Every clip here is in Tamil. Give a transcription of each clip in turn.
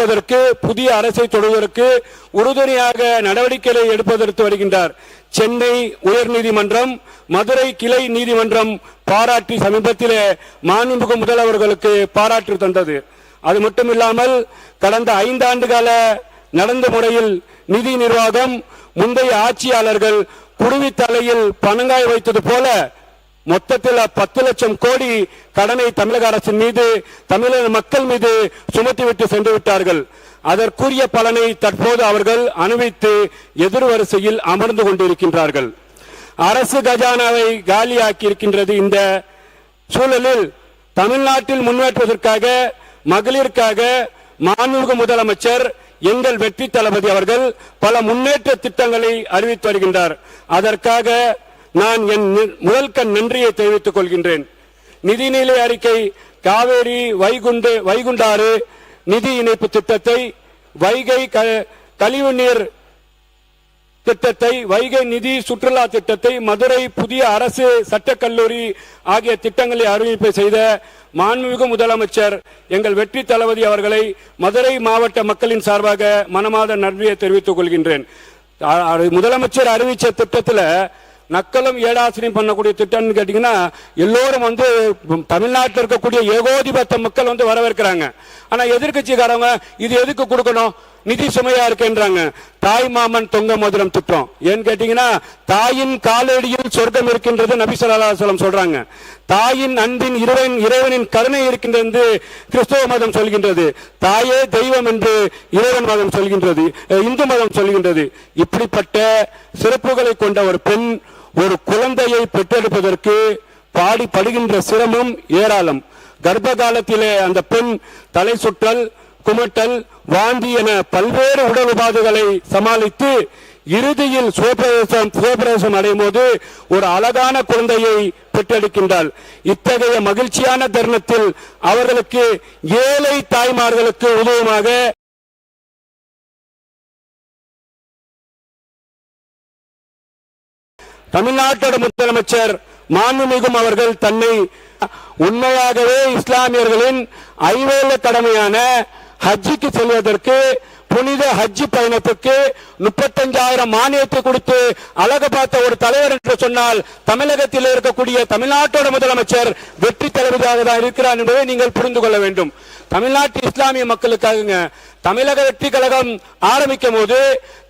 அமைப்பதற்கு புதிய அரசை தொடர்வதற்கு உறுதுணையாக நடவடிக்கைகளை எடுப்பதற்கு வருகின்றார். சென்னை உயர்நீதிமன்றம், மதுரை கிளை நீதிமன்றம் பாராட்டி சமீபத்திலே மாண்புமிகு முதல்வர்களுக்கு பாராட்டு தந்தது. அது மட்டுமில்லாமல் கடந்த 5 ஆண்டு கால நடந்த முறையில் நிதி நிர்வாகம் முந்தைய ஆட்சியாளர்கள் குருவி தலையில் பணங்காய் வைத்தது போல மொத்தத்தில் 10 லட்சம் கோடி கடனை தமிழக அரசின் மீது, தமிழக மக்கள் மீது சுமத்திவிட்டு சென்று விட்டார்கள். அதற்குரிய பலனை தற்போது அவர்கள் அனுபவித்து எதிர்வரிசையில் அமர்ந்து கொண்டிருக்கின்றார்கள். அரசு கஜானாவை காலியாக்கி இருக்கின்றது. இந்த சூழலில் தமிழ்நாட்டில் முன்னேற்றுவதற்காக, மகளிருக்காக மாண்புமிகு முதலமைச்சர் எங்கள் வெற்றி தளபதி அவர்கள் பல முன்னேற்ற திட்டங்களை அறிவித்து வருகின்றார். அதற்காக நான் என் முதல்கண் நன்றியை தெரிவித்துக் கொள்கின்றேன். நிதிநிலை அறிக்கை, காவேரி வைகுண்டாறு நிதி இணைப்பு திட்டத்தை, வைகை கழிவுநீர் திட்டத்தை, வைகை நிதி சுற்றுலா திட்டத்தை, மதுரை புதிய அரசு சட்டக்கல்லூரி ஆகிய திட்டங்களை அறிவிப்பு செய்த மாண்புமிகு முதலமைச்சர் எங்கள் வெற்றி தளபதி அவர்களை மதுரை மாவட்ட மக்களின் சார்பாக மனமார்ந்த நன்றியை தெரிவித்துக் கொள்கின்றேன். முதலமைச்சர் அறிவிச்ச திட்டத்தில் நக்கலும் ஏடாசிரியம் பண்ணக்கூடிய திட்டம்னு கேட்டீங்கன்னா எல்லோரும் தமிழ்நாட்டில் இருக்கக்கூடிய ஏகோதிபத்த மக்கள் வரவேற்கிறாங்க. ஆனா எதிர்கட்சிக்காரங்க இது எதுக்கு கொடுக்கணும், நிதி சுமையா இருக்குன்றாங்க. தாய் மாமன் தொங்க மோதிரம் திட்டம் ஏன்னு கேட்டீங்கன்னா, தாயின் காலடியில் சொர்க்கம் இருக்கின்றது நபி ஸல்லல்லாஹு அலைஹி வஸல்லம் சொல்றாங்க. தாயின் அன்பின் இறைவனின் கருணை இருக்கின்றது கிறிஸ்தவ மதம் சொல்கின்றது. தாயே தெய்வம் என்று இறைவன் மதம் சொல்கின்றது, இந்து மதம் சொல்கின்றது. இப்படிப்பட்ட சிறப்புகளை கொண்ட ஒரு பெண் ஒரு குழந்தையை பெற்றெடுப்பதற்கு படுகின்ற சிரமம் ஏராளம். கர்ப்ப காலத்திலே அந்த பெண் தலை சுற்றல், குமட்டல், வாந்தி என பல்வேறு உடல் உபாதைகளை சமாளித்து இறுதியில் சுயப்பிரவேசம் அடையும் போது ஒரு அழகான குழந்தையை பெற்றெடுக்கின்றாள். இத்தகைய மகிழ்ச்சியான தருணத்தில் அவர்களுக்கு, ஏழை தாய்மார்களுக்கு உதவுமாக தமிழ்நாட்டோட முதலமைச்சர் மாண்புமிகும் அவர்கள் தன்னை உண்மையாகவே இஸ்லாமியர்களின் ஐவேல கடமையான ஹஜ்ஜுக்கு செல்வதற்கு, புனித ஹஜ் பயணத்துக்கு 35,000 மானியத்தை கொடுத்து அழகு பார்த்த ஒரு தலைவர் என்று சொன்னால் தமிழகத்தில் இருக்கக்கூடிய தமிழ்நாட்டோட முதலமைச்சர் வெற்றி தளபதியாக தான் இருக்கிறார் என்பதை நீங்கள் புரிந்து கொள்ள வேண்டும். தமிழ்நாட்டு இஸ்லாமிய மக்களுக்காக தமிழக வெற்றி கழகம் ஆரம்பிக்கும் போது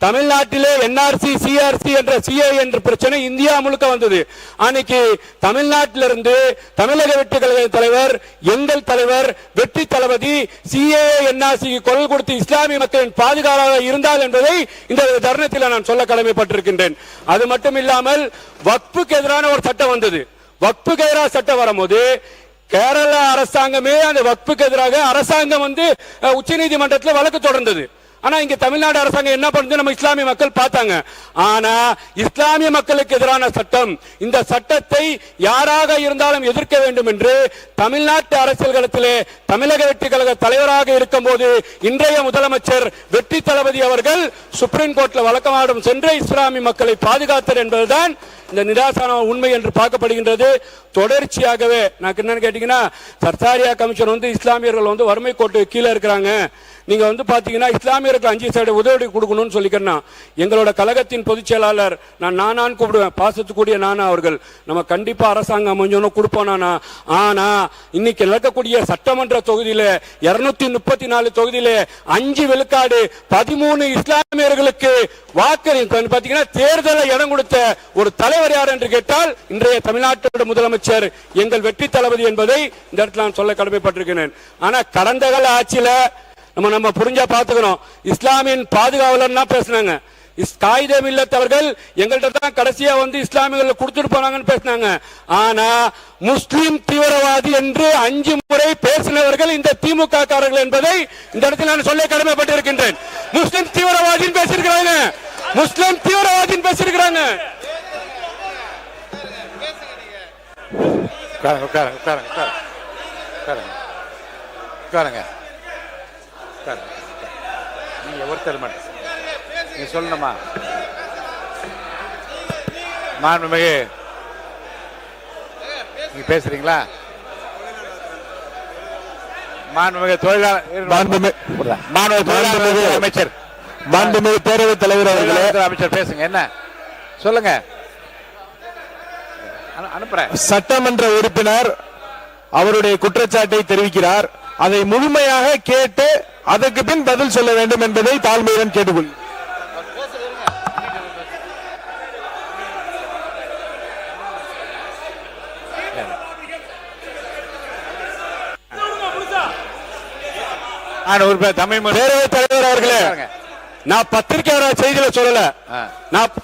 தமிழ்நாட்டிலே என்ஆர்சி, சிஆர்சி என்ற சிஏ என்ற பிரச்சனை இந்தியா முழுக்க வந்தது. அன்னைக்கு தமிழ்நாட்டிலிருந்து தமிழக வெற்றி கழக தலைவர், எங்கள் தலைவர் வெற்றி தளபதி சிஏ என்ஆர்சி குரல் கொடுத்து இஸ்லாமிய மக்களின் பாதுகாப்பாக இருந்தால் என்பதை இந்த தருணத்தில் நான் சொல்ல கடமைப்பட்டிருக்கின்றேன். அது மட்டும் இல்லாமல் வக்ஃபுக்கு எதிரான ஒரு சட்டம் வந்தது. வக்ஃபுக்கு எதிரான சட்டம் வரும்போது கேரள அரசாங்கமே அந்த வக்ஃபுக்கு எதிராக அரசாங்கம் உச்சநீதிமன்றத்தில் வழக்கு தொடர்ந்தது. ஆனா இங்க தமிழ்நாடு அரசாங்கம் என்ன பண்ணுது, நம்ம இஸ்லாமிய மக்கள் பார்த்தாங்க. ஆனா இஸ்லாமிய மக்களுக்கு எதிரான சட்டம், இந்த சட்டத்தை யாராக இருந்தாலும் எதிர்க்க வேண்டும் என்று தமிழ்நாட்டு அரசியல் களத்திலே தமிழக வெற்றி கழக தலைவராக இருக்கும் போது இன்றைய முதலமைச்சர் வெற்றி தளபதி அவர்கள் சுப்ரீம் கோர்ட்ல வழக்கமாடும் சென்று இஸ்லாமிய மக்களை பாதுகாத்தார் என்பதுதான் இந்த நிராசன உண்மை என்று பார்க்கப்படுகின்றது. தொடர்ச்சியாகவே நான் என்னன்னு கேட்டீங்கன்னா, சர்சாரியா கமிஷன் இஸ்லாமியர்கள் வறுமை கோட்டு கீழே இருக்கிறாங்க, நீங்க பாத்தீங்கன்னா இஸ்லாமியருக்கு 5% உதவி கொடுக்கணும்னு சொல்லிக்கிறேன். எங்களோட கழகத்தின் பொதுச் செயலாளர் நான் கூப்பிடுவேன், பாசத்துக்குரிய நானா அவர்கள், நம்ம கண்டிப்பா அரசாங்கம் அமைஞ்சோன்னு கொடுப்போம் நானா. ஆனா இன்னைக்கு நடக்கக்கூடிய சட்டமன்ற தொகுதியில 234 தொகுதியில 5 விழுக்காடு 13 இஸ்லாமியர்களுக்கு வாக்கு பாத்தீங்கன்னா தேர்தலை இடம் கொடுத்த ஒரு தலைவர் யார் என்று கேட்டால் இன்றைய தமிழ்நாட்டோட முதலமைச்சர் எங்கள் வெற்றி தளபதி என்பதை இந்த இடத்துல நான் சொல்ல கடமைப்பட்டிருக்கிறேன். ஆனா கடந்த கால ஆட்சியில நம்ம புரிஞ்சா பாத்துக்கிறோம், இஸ்லாமியின் பாதுகாவலர் பேசினாங்க. காயிதே மில்லத்தவர்கள் எங்கள்கிட்ட தான் கடைசியா இஸ்லாமியர்கள் கொடுத்துட்டு போனாங்கன்னு பேசினாங்க. ஆனா முஸ்லிம் தீவிரவாதி என்று 5 முறை பேசினவர்கள் இந்த திமுக காரர்கள் என்பதை இந்த இடத்தில் நான் சொல்ல கடமைப்பட்டிருக்கின்றேன். முஸ்லிம் தீவிரவாதின்னு பேசியிருக்கிறாங்க, முஸ்லிம் தீவிரவாதின்னு பேசியிருக்கிறாங்க. நீங்க ஒருத்தர் மட்டும் நீ சொல்லணுமா? மாண்புமிகு நீங்க பேசுறீங்களா? மாண்புமிகு தொழிலாளர் அமைச்சர், மாண்புமிகு பேரவைத் தலைவர் அவர்களே, அமைச்சர் பேசுங்க. என்ன சொல்லுங்க, அனுப்புறேன். சட்டமன்ற உறுப்பினர் அவருடைய குற்றச்சாட்டை தெரிவிக்கிறார். அதை முழுமையாக கேட்டு அதற்கு பின் பதில் சொல்ல வேண்டும் என்பதை தாழ்மையுடன் கேட்டுக்கொள்கிறேன். பேரவைத் தலைவர் அவர்களே, நான் பத்திரிகையாளர் செய்தியில சொல்லல.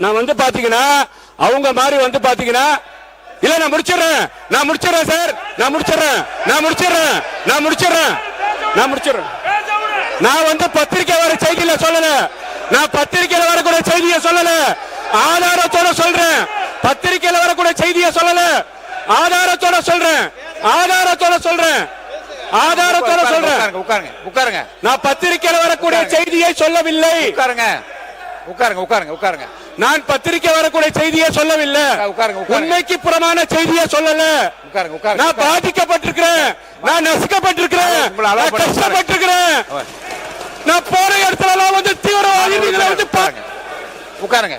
நான் வந்து பாத்தீங்கன்னா அவங்க மாதிரி வந்து பாத்தீங்கன்னா இல்ல நான் முடிச்சிடுறேன் சார், நான் வந்து பத்திரிகையாளர் செய்தியில சொல்லல, நான் பத்திரிகையில வரக்கூடிய செய்தியை சொல்லல, ஆதாரத்தோட சொல்றேன். பத்திரிகையில வரக்கூடிய செய்தியை சொல்லல, ஆதாரத்தோட சொல்றேன். உட்காருங்க. நான் பத்திரிகையில வரக்கூடிய செய்தியை சொல்லவில்லை. உட்காருங்க. நான் பத்திரிகை வரக்கூடிய செய்தியை சொல்லவில்லை. உண்மைக்கு புறமான செய்தியை சொல்லல. நான் பாதிக்கப்பட்டிருக்கிறேன், நான் நசுக்கப்பட்டிருக்கிறேன், நான் கஷ்டப்பட்டிருக்கிறேன். நான் போற இடத்துல எல்லாம் வந்து தீவிரவாதி வந்து உட்காருங்க.